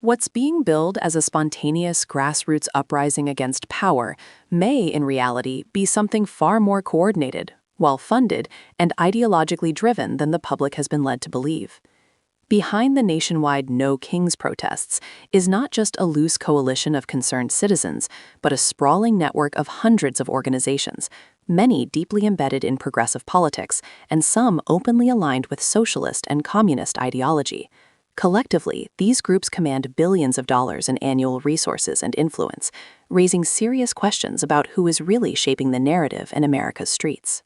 What's being billed as a spontaneous grassroots uprising against power may, in reality, be something far more coordinated, well-funded, and ideologically driven than the public has been led to believe. Behind the nationwide No Kings protests is not just a loose coalition of concerned citizens, but a sprawling network of hundreds of organizations, many deeply embedded in progressive politics, and some openly aligned with socialist and communist ideology. Collectively, these groups command billions of dollars in annual resources and influence, raising serious questions about who is really shaping the narrative in America's streets.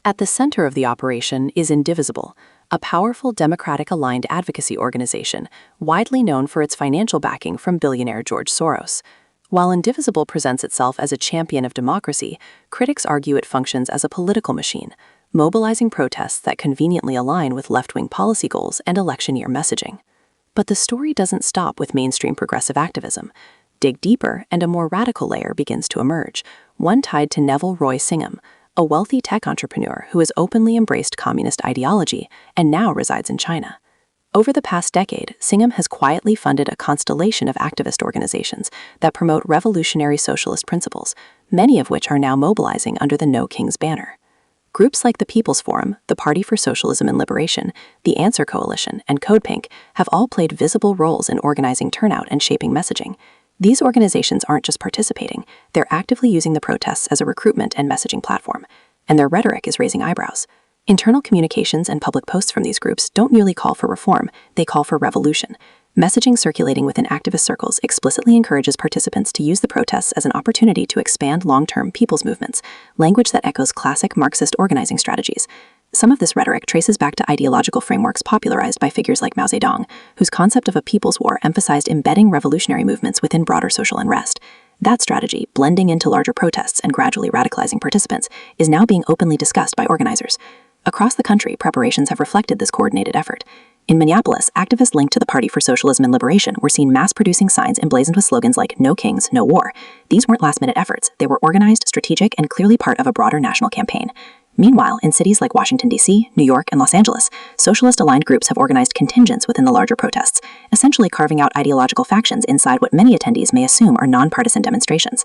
At the center of the operation is Indivisible, a powerful Democratic-aligned advocacy organization widely known for its financial backing from billionaire George Soros. While Indivisible presents itself as a champion of democracy, critics argue it functions as a political machine, mobilizing protests that conveniently align with left-wing policy goals and election-year messaging. But the story doesn't stop with mainstream progressive activism. Dig deeper, and a more radical layer begins to emerge, one tied to Neville Roy Singham, a wealthy tech entrepreneur who has openly embraced communist ideology and now resides in China. Over the past decade, Singham has quietly funded a constellation of activist organizations that promote revolutionary socialist principles, many of which are now mobilizing under the No Kings banner. Groups like the People's Forum, the Party for Socialism and Liberation, the Answer Coalition, and Code Pink have all played visible roles in organizing turnout and shaping messaging. These organizations aren't just participating, they're actively using the protests as a recruitment and messaging platform, and their rhetoric is raising eyebrows. Internal communications and public posts from these groups don't merely call for reform, they call for revolution. Messaging circulating within activist circles explicitly encourages participants to use the protests as an opportunity to expand long-term people's movements, language that echoes classic Marxist organizing strategies. Some of this rhetoric traces back to ideological frameworks popularized by figures like Mao Zedong, whose concept of a people's war emphasized embedding revolutionary movements within broader social unrest. That strategy, blending into larger protests and gradually radicalizing participants, is now being openly discussed by organizers. Across the country, preparations have reflected this coordinated effort. In Minneapolis, activists linked to the Party for Socialism and Liberation were seen mass-producing signs emblazoned with slogans like "No Kings, No War." These weren't last-minute efforts, they were organized, strategic, and clearly part of a broader national campaign. Meanwhile, in cities like Washington, D.C., New York, and Los Angeles, socialist-aligned groups have organized contingents within the larger protests, essentially carving out ideological factions inside what many attendees may assume are nonpartisan demonstrations.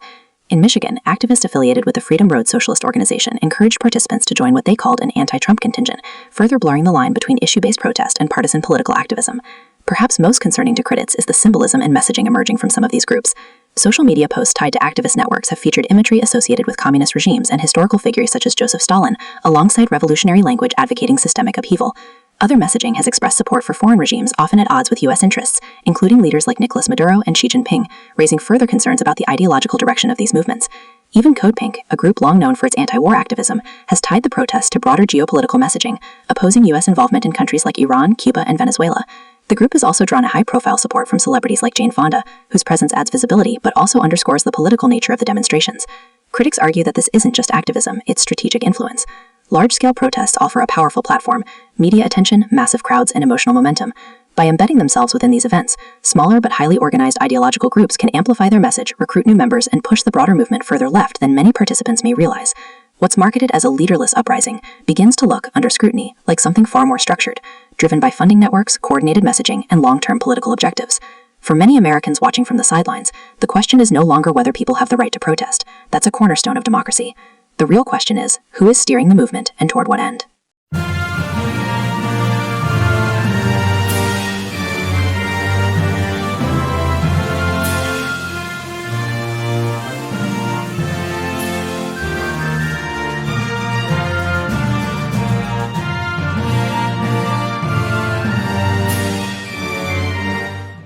In Michigan, activists affiliated with the Freedom Road Socialist organization encouraged participants to join what they called an anti-Trump contingent, further blurring the line between issue-based protest and partisan political activism. Perhaps most concerning to critics is the symbolism and messaging emerging from some of these groups. Social media posts tied to activist networks have featured imagery associated with communist regimes and historical figures such as Joseph Stalin, alongside revolutionary language advocating systemic upheaval. Other messaging has expressed support for foreign regimes often at odds with U.S. interests, including leaders like Nicolas Maduro and Xi Jinping, raising further concerns about the ideological direction of these movements. Even Code Pink, a group long known for its anti-war activism, has tied the protests to broader geopolitical messaging, opposing U.S. involvement in countries like Iran, Cuba, and Venezuela. The group has also drawn a high-profile support from celebrities like Jane Fonda, whose presence adds visibility but also underscores the political nature of the demonstrations. Critics argue that this isn't just activism, it's strategic influence. Large-scale protests offer a powerful platform, media attention, massive crowds, and emotional momentum. By embedding themselves within these events, smaller but highly organized ideological groups can amplify their message, recruit new members, and push the broader movement further left than many participants may realize. What's marketed as a leaderless uprising begins to look, under scrutiny, like something far more structured, driven by funding networks, coordinated messaging, and long-term political objectives. For many Americans watching from the sidelines, the question is no longer whether people have the right to protest. That's a cornerstone of democracy. The real question is, who is steering the movement and toward what end?